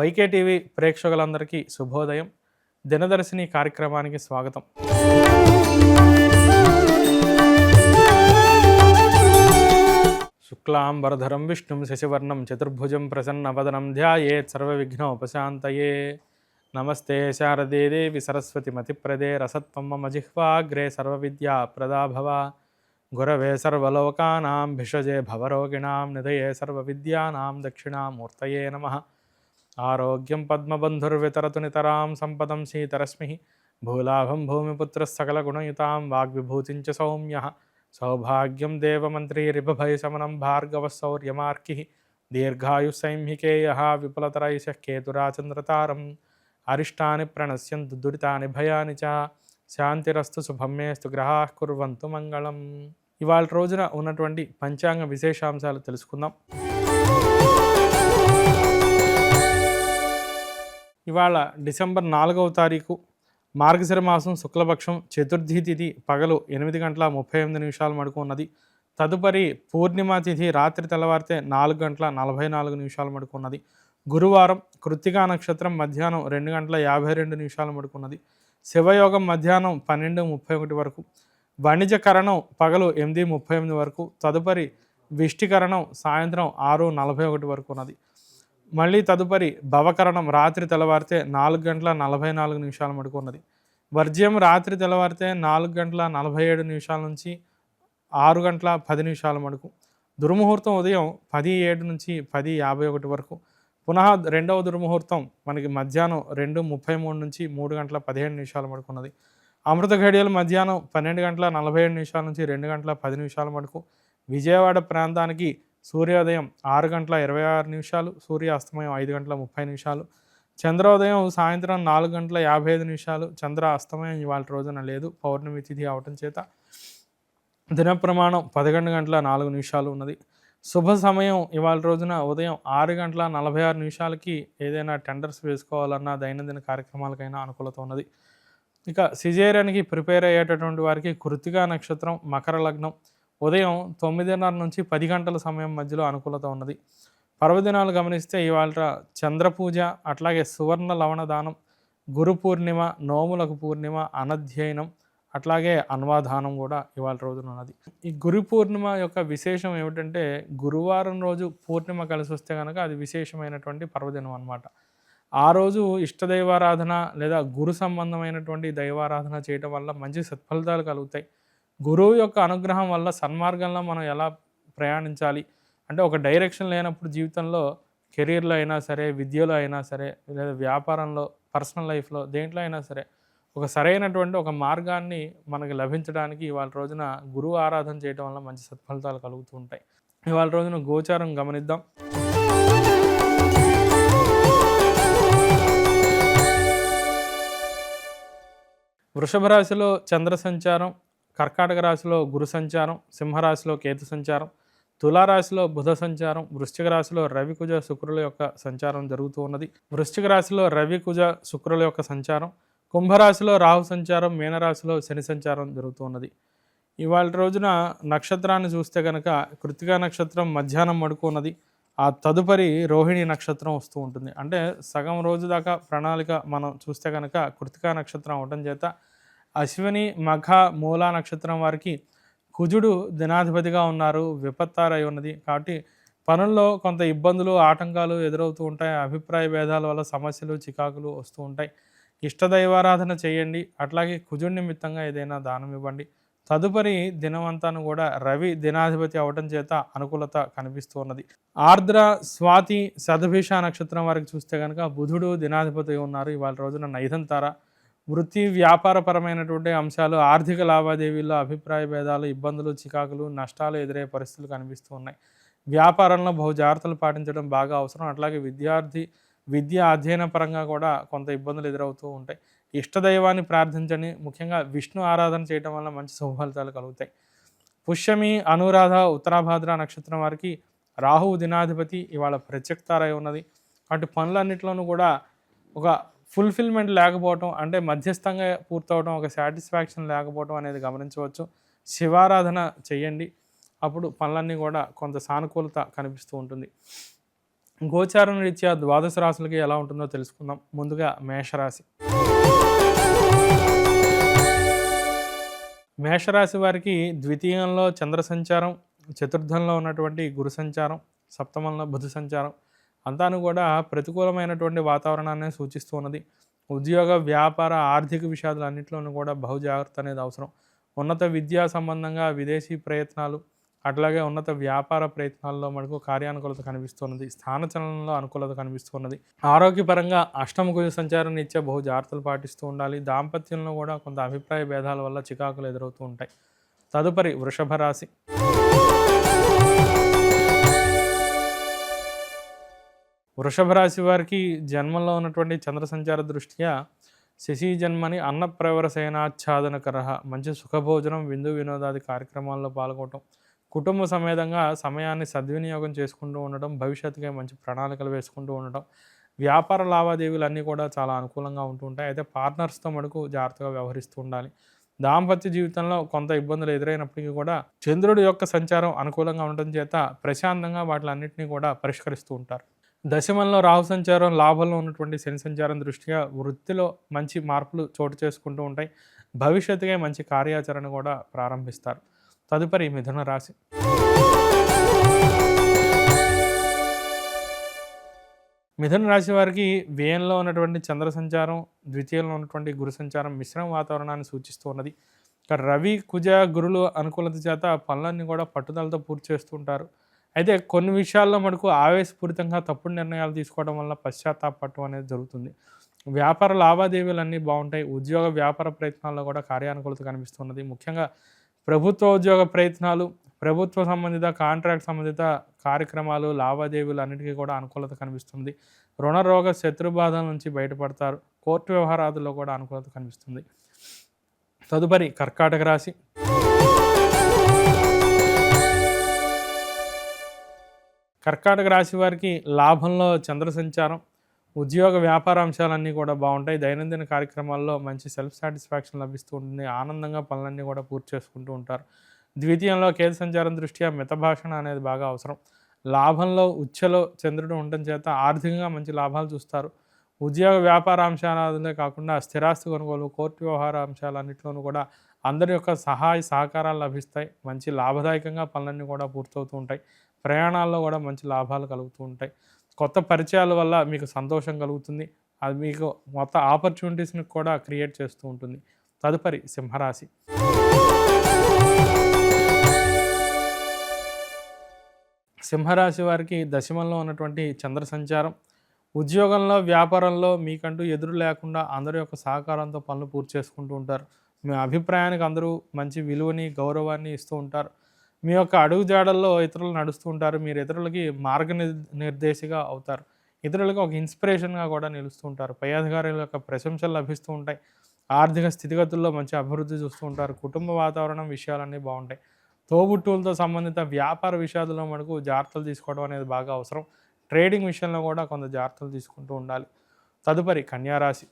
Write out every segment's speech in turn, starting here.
YK TV ప్రేక్షకులందరికీ శుభోదయం. దినదర్శిని కార్యక్రమానికి స్వాగతం. శుక్లాంబరధరం విష్ణుం శశివర్ణం చతుర్భుజం ప్రసన్నవదనం ధ్యాయేత్ సర్వవిఘ్నోపశాంతయే. నమస్తే శారదే దేవి సరస్వతి మతిప్రదే రసత్వం మమ జిహ్వాగ్రే సర్వవిద్యా ప్రదా భవ. గురవే సర్వలోకానాం భిషజే భవరోగిణాం నిధయే సర్వవిద్యానాం దక్షిణామూర్తయే నమః. ఆరోగ్యం పద్మబంధుర్వితరతు నితరాం సంపదం శీతరశ్మి. భూలాభం భూమిపుత్ర సకలగుణయుతాం వాగ్విభూతిం చ సౌమ్యః. సౌభాగ్యం దేవమంత్రీరిభభయశమనం భార్గవశౌర్యమార్కిః. దీర్ఘాయుసైంహికేయః విపులతరైషః కేతురాచంద్రతారం. అరిష్టాని ప్రణశ్యంతు దురితాని భయాని చ. శాంతిరస్తు శుభం మేస్తు గ్రహాః కుర్వంతు మంగళం. ఇవాళ రోజున ఉన్నటువంటి పంచాంగ విశేషాంశాలు తెలుసుకుందాం. ఇవాళ డిసెంబర్ 4వ తారీఖు మార్గశిర మాసం శుక్లపక్షం చతుర్థి తిథి పగలు 8:38 మడుకు ఉన్నది. తదుపరి పూర్ణిమ తిథి రాత్రి తెల్లవారితే 4:44 మడుకు ఉన్నది. గురువారం కృత్తికా నక్షత్రం మధ్యాహ్నం 2:52 మడుకు ఉన్నది. శివయోగం మధ్యాహ్నం 12:31 వరకు. వాణిజ్యకరణం పగలు 8:38 వరకు. తదుపరి విష్టికరణం సాయంత్రం 6:41 వరకు ఉన్నది. మళ్ళీ తదుపరి భవకరణం రాత్రి తెల్లవారితే 4:44 మడుకు ఉన్నది. వర్జ్యం రాత్రి తెల్లవారితే 4:47 నుంచి 6:10 మడుకు. దుర్ముహూర్తం ఉదయం 10:07 నుంచి 10:51 వరకు. పునః రెండవ దుర్ముహూర్తం మనకి మధ్యాహ్నం 2:33 నుంచి 3:17 మడుకు ఉన్నది. అమృత ఘడియలు మధ్యాహ్నం 12:47 నుంచి 2:10 మడుకు. విజయవాడ ప్రాంతానికి సూర్యోదయం 6:26, సూర్యాస్తమయం 5:30. చంద్రోదయం సాయంత్రం 4:55. చంద్ర అస్తమయం ఇవాళ రోజున లేదు, పౌర్ణమి తిథి అవటం చేత. దిన ప్రమాణం 11:04 ఉన్నది. శుభ సమయం ఇవాళ రోజున ఉదయం 6:46 ఏదైనా టెండర్స్ వేసుకోవాలన్నా దైనందిన కార్యక్రమాలకైనా అనుకూలత ఉన్నది. ఇక సిజేరియన్కి ప్రిపేర్ అయ్యేటటువంటి వారికి కృత్తికా నక్షత్రం మకర లగ్నం ఉదయం 9:30 నుంచి 10 గంటల సమయం మధ్యలో అనుకూలత ఉన్నది. పర్వదినాలు గమనిస్తే ఇవాళ చంద్రపూజ, అట్లాగే సువర్ణ లవణ దానం, గురు పూర్ణిమ, నోములకు పూర్ణిమ, అనధ్యయనం, అట్లాగే అన్వాదానం కూడా ఇవాళ రోజున ఉన్నది. ఈ గురు పూర్ణిమ యొక్క విశేషం ఏమిటంటే గురువారం రోజు పూర్ణిమ కలిసి వస్తే కనుక అది విశేషమైనటువంటి పర్వదినం అన్నమాట. ఆ రోజు ఇష్టదైవారాధన లేదా గురు సంబంధమైనటువంటి దైవారాధన చేయటం వల్ల మంచి సత్ఫలితాలు కలుగుతాయి. గురువు యొక్క అనుగ్రహం వల్ల సన్మార్గంలో మనం ఎలా ప్రయాణించాలి అంటే ఒక డైరెక్షన్ లేనప్పుడు జీవితంలో కెరీర్లో అయినా సరే, విద్యలో అయినా సరే, లేదా వ్యాపారంలో, పర్సనల్ లైఫ్లో దేంట్లో అయినా సరే ఒక సరైనటువంటి ఒక మార్గాన్ని మనకి లభించడానికి ఇవాళ రోజున గురువు ఆరాధన చేయడం వల్ల మంచి సత్ఫలితాలు కలుగుతూ ఉంటాయి. ఇవాళ రోజున గోచారం గమనిద్దాం. వృషభ రాశిలో చంద్ర సంచారం, కర్కాటక రాశిలో గురు సంచారం, సింహరాశిలో కేతు సంచారం, తులారాశిలో బుధ సంచారం, వృశ్చిక రాశిలో రవి కుజ శుక్రుల యొక్క సంచారం జరుగుతూ ఉన్నది. వృశ్చిక రాశిలో రవి కుజ శుక్రుల యొక్క సంచారం, కుంభరాశిలో రాహు సంచారం, మీనరాశిలో శని సంచారం జరుగుతూ ఉన్నది. ఇవాళ రోజున నక్షత్రాన్ని చూస్తే కనుక కృత్తికా నక్షత్రం మధ్యాహ్నం మడుకు ఉన్నది. ఆ తదుపరి రోహిణి నక్షత్రం వస్తూ ఉంటుంది. అంటే సగం రోజు దాకా ప్రణాళిక మనం చూస్తే కనుక కృత్తికా నక్షత్రం అవటం చేత అశ్విని, మఘ, మూలా నక్షత్రం వారికి కుజుడు దినాధిపతిగా ఉన్నారు, విపత్తారై ఉన్నది. కాబట్టి పనుల్లో కొంత ఇబ్బందులు, ఆటంకాలు ఎదురవుతూ ఉంటాయి. అభిప్రాయ భేదాల వల్ల సమస్యలు, చికాకులు వస్తూ ఉంటాయి. ఇష్టదైవారాధన చేయండి. అట్లాగే కుజుడి నిమిత్తంగా ఏదైనా దానం ఇవ్వండి. తదుపరి దినమంతాను కూడా రవి దినాధిపతి అవటం చేత అనుకూలత కనిపిస్తూ ఉన్నది. ఆర్ద్ర, స్వాతి, శతభిష నక్షత్రం వారికి చూస్తే కనుక బుధుడు దినాధిపతి ఉన్నారు. ఇవాళ రోజున నైదంతార. వృత్తి వ్యాపారపరమైనటువంటి అంశాలు, ఆర్థిక లావాదేవీల్లో అభిప్రాయ భేదాలు, ఇబ్బందులు, చికాకులు, నష్టాలు ఎదురయ్యే పరిస్థితులు కనిపిస్తూ ఉన్నాయి. వ్యాపారంలో బహు జాగ్రత్తలు పాటించడం బాగా అవసరం. అట్లాగే విద్య అధ్యయన పరంగా కూడా కొంత ఇబ్బందులు ఎదురవుతూ ఉంటాయి. ఇష్టదైవాన్ని ప్రార్థించండి. ముఖ్యంగా విష్ణు ఆరాధన చేయడం వల్ల మంచి శుభఫలితాలు కలుగుతాయి. పుష్యమి, అనురాధ, ఉత్తరాభాద్ర నక్షత్రం వారికి రాహువు దినాధిపతి ఇవాళ ప్రత్యక్తారై ఉన్నది. అటు పనులన్నింటిలోనూ కూడా ఒక ఫుల్ఫిల్మెంట్ లేకపోవటం, అంటే మధ్యస్థంగా పూర్తవడం, ఒక సాటిస్ఫాక్షన్ లేకపోవడం అనేది గమనించవచ్చు. శివారాధన చెయ్యండి, అప్పుడు పనులన్నీ కూడా కొంత సానుకూలత కనిపిస్తూ ఉంటుంది. గోచారం రీత్యా ద్వాదశ రాశులకి ఎలా ఉంటుందో తెలుసుకుందాం. ముందుగా మేషరాశి. మేషరాశి వారికి ద్వితీయంలో చంద్ర సంచారం, చతుర్థంలో ఉన్నటువంటి గురు సంచారం, సప్తమంలో బుధ సంచారం అంతాను కూడా ప్రతికూలమైనటువంటి వాతావరణాన్ని సూచిస్తూ ఉన్నది. ఉద్యోగ, వ్యాపార, ఆర్థిక విషయాలన్నింటిలోనూ కూడా బహు జాగ్రత్త అనేది అవసరం. ఉన్నత విద్యా సంబంధంగా విదేశీ ప్రయత్నాలు, అట్లాగే ఉన్నత వ్యాపార ప్రయత్నాల్లో మనకు కార్యానుకూలత కనిపిస్తున్నది. స్థానచలనంలో అనుకూలత కనిపిస్తున్నది. ఆరోగ్యపరంగా అష్టమ కుజ సంచారం ఇచ్చే బహు జాగ్రత్తలు పాటిస్తూ ఉండాలి. దాంపత్యంలో కూడా కొంత అభిప్రాయ భేదాల వల్ల చికాకులు ఎదురవుతూ ఉంటాయి. తదుపరి వృషభ రాశి. వృషభ రాశి వారికి జన్మంలో ఉన్నటువంటి చంద్ర సంచార దృష్ట్యా శశి జన్మని అన్నప్రవరసేనాచ్ఛాదనకర, మంచి సుఖభోజనం, విందు వినోదాది కార్యక్రమాల్లో పాల్గొనడం, కుటుంబ సమేతంగా సమయాన్ని సద్వినియోగం చేసుకుంటూ ఉండటం, భవిష్యత్తుకే మంచి ప్రణాళికలు వేసుకుంటూ ఉండటం, వ్యాపార లావాదేవీలు అన్నీ కూడా చాలా అనుకూలంగా ఉంటూ ఉంటాయి. అయితే పార్ట్నర్స్తో మటుకు జాగ్రత్తగా వ్యవహరిస్తూ ఉండాలి. దాంపత్య జీవితంలో కొంత ఇబ్బందులు ఎదురైనప్పటికీ కూడా చంద్రుడి యొక్క సంచారం అనుకూలంగా ఉండటం చేత ప్రశాంతంగా వాటిలన్నింటినీ కూడా పరిష్కరిస్తూ ఉంటారు. దశమంలో రాహు సంచారం, లాభంలో ఉన్నటువంటి శని సంచారం దృష్ట్యా వృత్తిలో మంచి మార్పులు చోటు చేసుకుంటూ ఉంటాయి. భవిష్యత్తుగా మంచి కార్యాచరణ కూడా ప్రారంభిస్తారు. తదుపరి మిథున రాశి. మిథున రాశి వారికి వ్యయంలో ఉన్నటువంటి చంద్ర సంచారం, ద్వితీయంలో ఉన్నటువంటి గురు సంచారం మిశ్రమ వాతావరణాన్ని సూచిస్తూ ఉన్నది. ఇక్కడ రవి, కుజ, గురులు అనుకూలత చేత పనులన్నీ కూడా పట్టుదలతో పూర్తి చేస్తూ ఉంటారు. అయితే కొన్ని విషయాల్లో మనకు ఆవేశపూరితంగా తప్పుడు నిర్ణయాలు తీసుకోవడం వల్ల పశ్చాత్తాపడటం అనేది జరుగుతుంది. వ్యాపార లావాదేవీలు అన్నీ బాగుంటాయి. ఉద్యోగ, వ్యాపార ప్రయత్నాల్లో కూడా కార్యానుకూలత కనిపిస్తున్నది. ముఖ్యంగా ప్రభుత్వ ఉద్యోగ ప్రయత్నాలు, ప్రభుత్వ సంబంధిత, కాంట్రాక్ట్ సంబంధిత కార్యక్రమాలు, లావాదేవీలు అన్నిటికీ కూడా అనుకూలత కనిపిస్తుంది. రుణ, రోగ, శత్రుబాధల నుంచి బయటపడతారు. కోర్టు వ్యవహారాదుల్లో కూడా అనుకూలత కనిపిస్తుంది. తదుపరి కర్కాటక రాశి. కర్కాటక రాశి వారికి లాభంలో చంద్ర సంచారం, ఉద్యోగ, వ్యాపార అంశాలన్నీ కూడా బాగుంటాయి. దైనందిన కార్యక్రమాల్లో మంచి సెల్ఫ్ సాటిస్ఫాక్షన్ లభిస్తూ ఉంటుంది. ఆనందంగా పనులన్నీ కూడా పూర్తి చేసుకుంటూ ఉంటారు. ద్వితీయంలో కేతు సంచారం దృష్ట్యా మితభాషణ అనేది బాగా అవసరం. లాభంలో ఉచ్చలో చంద్రుడు ఉండటం చేత ఆర్థికంగా మంచి లాభాలు చూస్తారు. ఉద్యోగ, వ్యాపార అంశాలే కాకుండా స్థిరాస్తి కొనుగోలు, కోర్టు వ్యవహార అంశాలన్నింటిలోనూ కూడా అందరి యొక్క సహాయ సహకారాలు లభిస్తాయి. మంచి లాభదాయకంగా పనులన్నీ కూడా పూర్తవుతూ ఉంటాయి. ప్రయాణాల్లో కూడా మంచి లాభాలు కలుగుతూ ఉంటాయి. కొత్త పరిచయాల వల్ల మీకు సంతోషం కలుగుతుంది. అది మీకు మొత్తం ఆపర్చునిటీస్ని కూడా క్రియేట్ చేస్తూ ఉంటుంది. తదుపరి సింహరాశి. సింహరాశి వారికి దశమంలో ఉన్నటువంటి చంద్ర సంచారం, ఉద్యోగంలో, వ్యాపారంలో మీకంటూ ఎదురు లేకుండా అందరి యొక్క సహకారంతో పనులు పూర్తి చేసుకుంటూ ఉంటారు. మీ అభిప్రాయానికి అందరూ మంచి విలువని, గౌరవాన్ని ఇస్తూ ఉంటారు. మీ యొక్క అడుగుజాడల్లో ఇతరులు నడుస్తూ ఉంటారు. మీరు ఇతరులకి నిర్దేశిగా అవుతారు. ఇతరులకు ఒక ఇన్స్పిరేషన్గా కూడా నిలుస్తూ ఉంటారు. పై అధికారుల యొక్క ప్రశంసలు లభిస్తూ ఉంటాయి. ఆర్థిక స్థితిగతుల్లో మంచి అభివృద్ధి చూస్తూ ఉంటారు. కుటుంబ వాతావరణం విషయాలన్నీ బాగుంటాయి. తోబుట్టువులతో సంబంధిత వ్యాపార విషయాల్లో మనకు జాగ్రత్తలు తీసుకోవడం అనేది బాగా అవసరం. ట్రేడింగ్ విషయంలో కూడా కొంత జాగ్రత్తలు తీసుకుంటూ ఉండాలి. తదుపరి కన్యారాశి.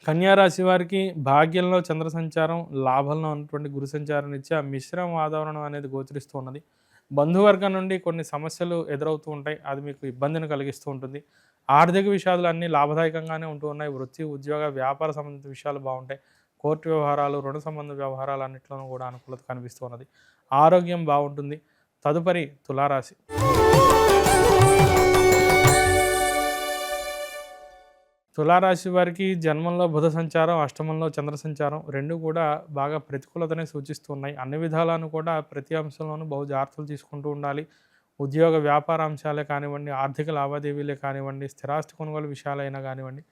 కన్యారాశి వారికి భాగ్యంలో చంద్ర సంచారం, లాభంలో ఉన్నటువంటి గురు సంచారం ఇచ్చే మిశ్రమ వాతావరణం అనేది గోచరిస్తూ ఉన్నది. బంధువర్గం నుండి కొన్ని సమస్యలు ఎదురవుతూ ఉంటాయి. అది మీకు ఇబ్బందిని కలిగిస్తూ ఉంటుంది. ఆర్థిక విషయాలు అన్నీ లాభదాయకంగానే ఉంటూ ఉన్నాయి. వృత్తి, ఉద్యోగ, వ్యాపార సంబంధిత విషయాలు బాగుంటాయి. కోర్టు వ్యవహారాలు, రుణ సంబంధ వ్యవహారాలు అన్నింటిలోనూ కూడా అనుకూలత కనిపిస్తూ ఉన్నది. ఆరోగ్యం బాగుంటుంది. తదుపరి తులారాశి. తులారాశి వారికి జన్మంలో బుధ సంచారం, అష్టమంలో చంద్ర సంచారం రెండు కూడా బాగా ప్రతికూలతనే సూచిస్తున్నాయి. అన్ని విధాలను కూడా ప్రతి అంశంలోనూ బహు జాగ్రత్తలు తీసుకుంటూ ఉండాలి. ఉద్యోగ, వ్యాపార అంశాలే కానివ్వండి, ఆర్థిక లావాదేవీలే కానివ్వండి, స్థిరాస్తి కొనుగోలు విషయాలైనా కానివ్వండి,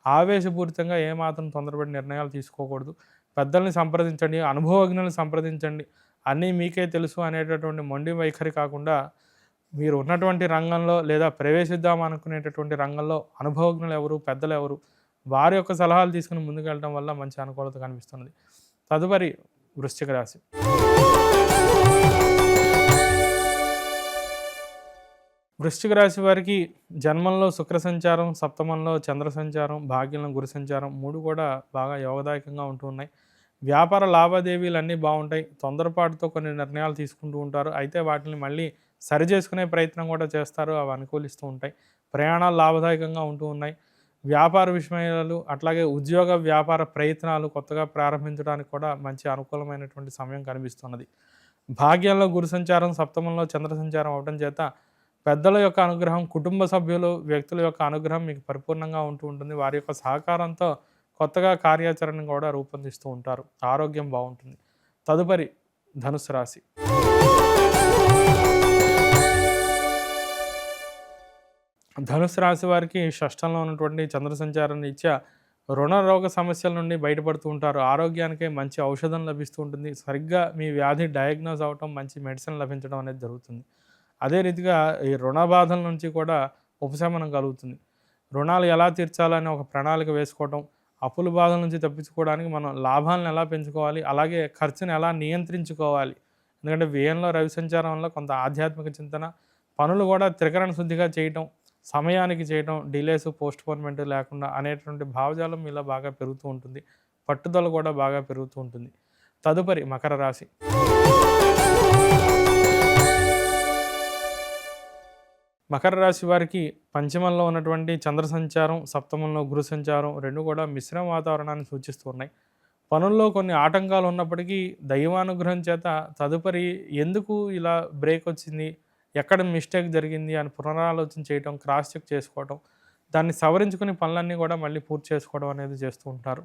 ఆవేశపూరితంగా ఏమాత్రం తొందరపడి నిర్ణయాలు తీసుకోకూడదు. పెద్దల్ని సంప్రదించండి, అనుభవజ్ఞులను సంప్రదించండి. అన్నీ మీకే తెలుసు అనేటటువంటి మొండి వైఖరి కాకుండా మీరు ఉన్నటువంటి రంగంలో లేదా ప్రవేశిద్దాం అనుకునేటటువంటి రంగంలో అనుభవజ్ఞులు ఎవరు, పెద్దలు ఎవరు, వారి యొక్క సలహాలు తీసుకుని ముందుకు వెళ్ళడం వల్ల మంచి అనుకూలత కనిపిస్తున్నది. తదుపరి వృశ్చిక రాశి. వృశ్చిక రాశి వారికి జన్మంలో శుక్ర సంచారం, సప్తమంలో చంద్ర సంచారం, భాగ్యంలో గురు సంచారం మూడు కూడా బాగా యోగదాయకంగా ఉంటూ ఉన్నాయి. వ్యాపార లావాదేవీలు అన్నీ బాగుంటాయి. తొందరపాటుతో కొన్ని నిర్ణయాలు తీసుకుంటూ ఉంటారు. అయితే వాటిని మళ్ళీ సరిచేసుకునే ప్రయత్నం కూడా చేస్తారు. అవి అనుకూలిస్తూ ఉంటాయి. ప్రయాణాలు లాభదాయకంగా ఉంటూ ఉన్నాయి. వ్యాపార విషయాలు అట్లాగే ఉద్యోగ వ్యాపార ప్రయత్నాలు కొత్తగా ప్రారంభించడానికి కూడా మంచి అనుకూలమైనటువంటి సమయం కనిపిస్తున్నది. భాగ్యంలో గురు సంచారం, సప్తమంలో చంద్ర సంచారం అవ్వడం చేత పెద్దల యొక్క అనుగ్రహం, కుటుంబ సభ్యులు, వ్యక్తుల యొక్క అనుగ్రహం మీకు పరిపూర్ణంగా ఉంటూ ఉంటుంది. వారి యొక్క సహకారంతో కొత్తగా కార్యాచరణ కూడా రూపొందిస్తూ ఉంటారు. ఆరోగ్యం బాగుంటుంది. తదుపరి ధనుసు రాశి. ధనుసు రాశి వారికి షష్టంలో ఉన్నటువంటి చంద్ర సంచారం రీత్యా రుణ రోగ సమస్యల నుండి బయటపడుతూ ఉంటారు. ఆరోగ్యానికి మంచి ఔషధం లభిస్తూ ఉంటుంది. సరిగ్గా మీ వ్యాధి డయాగ్నోజ్ అవ్వటం, మంచి మెడిసిన్ లభించడం అనేది జరుగుతుంది. అదే రీతిగా ఈ రుణ బాధల నుంచి కూడా ఉపశమనం కలుగుతుంది. రుణాలు ఎలా తీర్చాలని ఒక ప్రణాళిక వేసుకోవటం, అప్పుల బాధల నుంచి తప్పించుకోవడానికి మనం లాభాలను ఎలా పెంచుకోవాలి, అలాగే ఖర్చుని ఎలా నియంత్రించుకోవాలి. ఎందుకంటే వ్యయంలో రవి సంచారం వల్ల కొంత ఆధ్యాత్మిక చింతన, పనులు కూడా త్రికరణ శుద్ధిగా చేయటం, సమయానికి చేయడం, డిలేస్, పోస్ట్‌పోన్‌మెంట్ లేకుండా అనేటువంటి భావజాలం మీలో బాగా పెరుగుతూ ఉంటుంది. పట్టుదల కూడా బాగా పెరుగుతూ ఉంటుంది. తదుపరి మకర రాశి. మకర రాశి వారికి పంచమంలో ఉన్నటువంటి చంద్ర సంచారం, సప్తమంలో గురు సంచారం 2 కూడా మిశ్రమ వాతావరణాన్ని సూచిస్తూ ఉన్నాయి. పనుల్లో కొన్ని ఆటంకాలు ఉన్నప్పటికీ దైవానుగ్రహం చేత తదుపరి ఎందుకు ఇలా బ్రేక్ వచ్చింది, ఎక్కడ మిస్టేక్ జరిగింది అని పునరాలోచన చేయటం, క్రాస్ చెక్ చేసుకోవటం, దాన్ని సవరించుకుని పనులన్నీ కూడా మళ్ళీ పూర్తి చేసుకోవడం అనేది చేస్తూ ఉంటారు.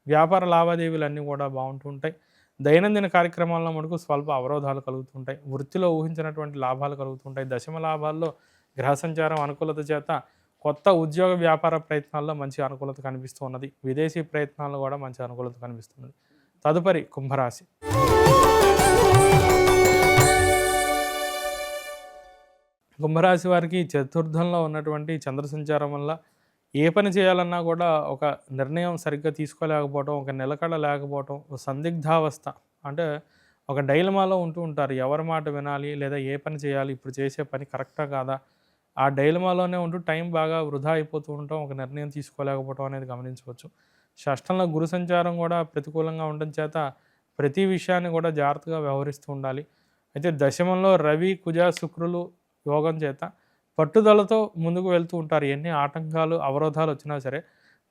వ్యాపార లావాదేవీలన్నీ కూడా బాగుంటూ ఉంటాయి. దైనందిన కార్యక్రమాల్లో మటుకు స్వల్ప అవరోధాలు కలుగుతుంటాయి. వృత్తిలో ఊహించినటువంటి లాభాలు కలుగుతుంటాయి. దశమ లాభాల్లో గ్రహ సంచారం అనుకూలత చేత కొత్త ఉద్యోగ వ్యాపార ప్రయత్నాల్లో మంచి అనుకూలత కనిపిస్తూ ఉన్నది. విదేశీ ప్రయత్నాల్లో కూడా మంచి అనుకూలత కనిపిస్తున్నది. తదుపరి కుంభరాశి. కుంభరాశి వారికి చతుర్థంలో ఉన్నటువంటి చంద్ర సంచారం వల్ల ఏ పని చేయాలన్నా కూడా ఒక నిర్ణయం సరిగ్గా తీసుకోలేకపోవటం, ఒక నిలకడ లేకపోవటం, ఒక సందిగ్ధావస్థ, అంటే ఒక డైలమాలో ఉంటూ ఉంటారు. ఎవరి మాట వినాలి, లేదా ఏ పని చేయాలి, ఇప్పుడు చేసే పని కరెక్టా కాదా, ఆ డైలమాలోనే ఉంటూ టైం బాగా వృధా అయిపోతూ ఉండటం, ఒక నిర్ణయం తీసుకోలేకపోవటం అనేది గమనించవచ్చు. షష్టంలో గురు సంచారం కూడా ప్రతికూలంగా ఉండడం చేత ప్రతి విషయాన్ని కూడా జాగ్రత్తగా వ్యవహరిస్తూ ఉండాలి. అయితే దశమంలో రవి, కుజ, శుక్రులు యోగం చేత పట్టుదలతో ముందుకు వెళ్తూ ఉంటారు. ఎన్ని ఆటంకాలు, అవరోధాలు వచ్చినా సరే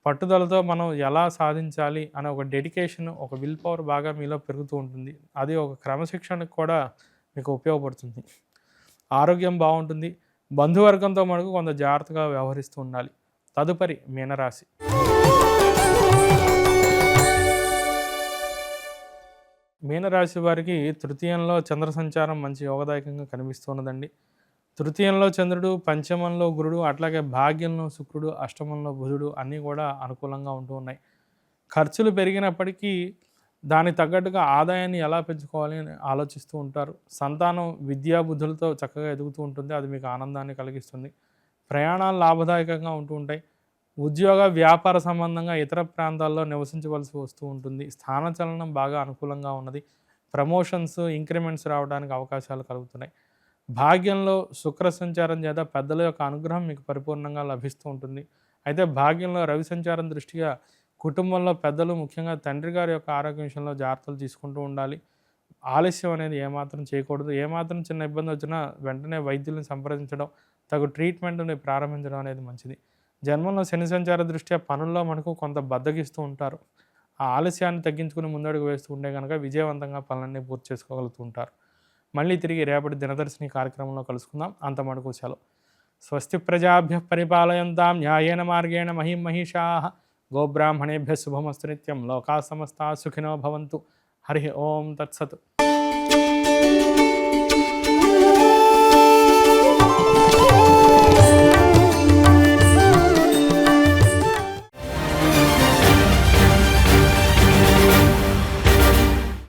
పట్టుదలతో మనం ఎలా సాధించాలి అనే ఒక డెడికేషన్, ఒక విల్ పవర్ బాగా మీలో పెరుగుతూ ఉంటుంది. అది ఒక క్రమశిక్షణకు కూడా మీకు ఉపయోగపడుతుంది. ఆరోగ్యం బాగుంటుంది. బంధువర్గంతో మనకు కొంత జాగ్రత్తగా వ్యవహరిస్తూ ఉండాలి. తదుపరి మీనరాశి. మీనరాశి వారికి తృతీయంలో చంద్ర సంచారం మంచి యోగదాయకంగా కనిపిస్తున్నదండి. తృతీయంలో చంద్రుడు, పంచమంలో గురుడు, అట్లాగే భాగ్యంలో శుక్రుడు, అష్టమంలో బుధుడు అన్నీ కూడా అనుకూలంగా ఉంటూ ఉన్నాయి. ఖర్చులు పెరిగినప్పటికీ దానికి తగ్గట్టుగా ఆదాయాన్ని ఎలా పెంచుకోవాలి అని ఆలోచిస్తూ ఉంటారు. సంతానం విద్యా బుద్ధులతో చక్కగా ఎదుగుతూ ఉంటుంది. అది మీకు ఆనందాన్ని కలిగిస్తుంది. ప్రయాణాలు లాభదాయకంగా ఉంటూ ఉంటాయి. ఉద్యోగ వ్యాపార సంబంధంగా ఇతర ప్రాంతాల్లో నివసించవలసి వస్తూ ఉంటుంది. స్థానచలనం బాగా అనుకూలంగా ఉన్నది. ప్రమోషన్స్, ఇంక్రిమెంట్స్ రావడానికి అవకాశాలు కలుగుతున్నాయి. భాగ్యంలో శుక్ర సంచారం చేత పెద్దల యొక్క అనుగ్రహం మీకు పరిపూర్ణంగా లభిస్తూ ఉంటుంది. అయితే భాగ్యంలో రవి సంచారం దృష్ట్యా కుటుంబంలో పెద్దలు, ముఖ్యంగా తండ్రి గారి యొక్క ఆరోగ్య విషయంలో జాగ్రత్తలు తీసుకుంటూ ఉండాలి. ఆలస్యం అనేది ఏమాత్రం చేయకూడదు. ఏమాత్రం చిన్న ఇబ్బంది వచ్చినా వెంటనే వైద్యులను సంప్రదించడం, తగు ట్రీట్మెంట్ని ప్రారంభించడం అనేది మంచిది. జన్మంలో శని సంచార దృష్ట్యా పనుల్లో మనకు కొంత బద్దకిస్తూ ఉంటారు. ఆ ఆలస్యాన్ని తగ్గించుకుని ముందడుగు వేస్తూ ఉంటే కనుక విజయవంతంగా పనులన్నీ పూర్తి చేసుకోగలుగుతూ ఉంటారు. మళ్ళీ తిరిగి రేపటి దినదర్శిని కార్యక్రమంలో కలుసుకుందాం. అంత మటుకు సెలవు. స్వస్తి ప్రజాభ్యః పరిపాలయంతాం న్యాయేన మార్గేణ మహిం మహిషాః. గోబ్రాహ్మణేభ్యः శుభమస్తు నిత్యం. లోకాः సమస్తాः సుఖినో భవంతు. హరి ఓం తత్సత్.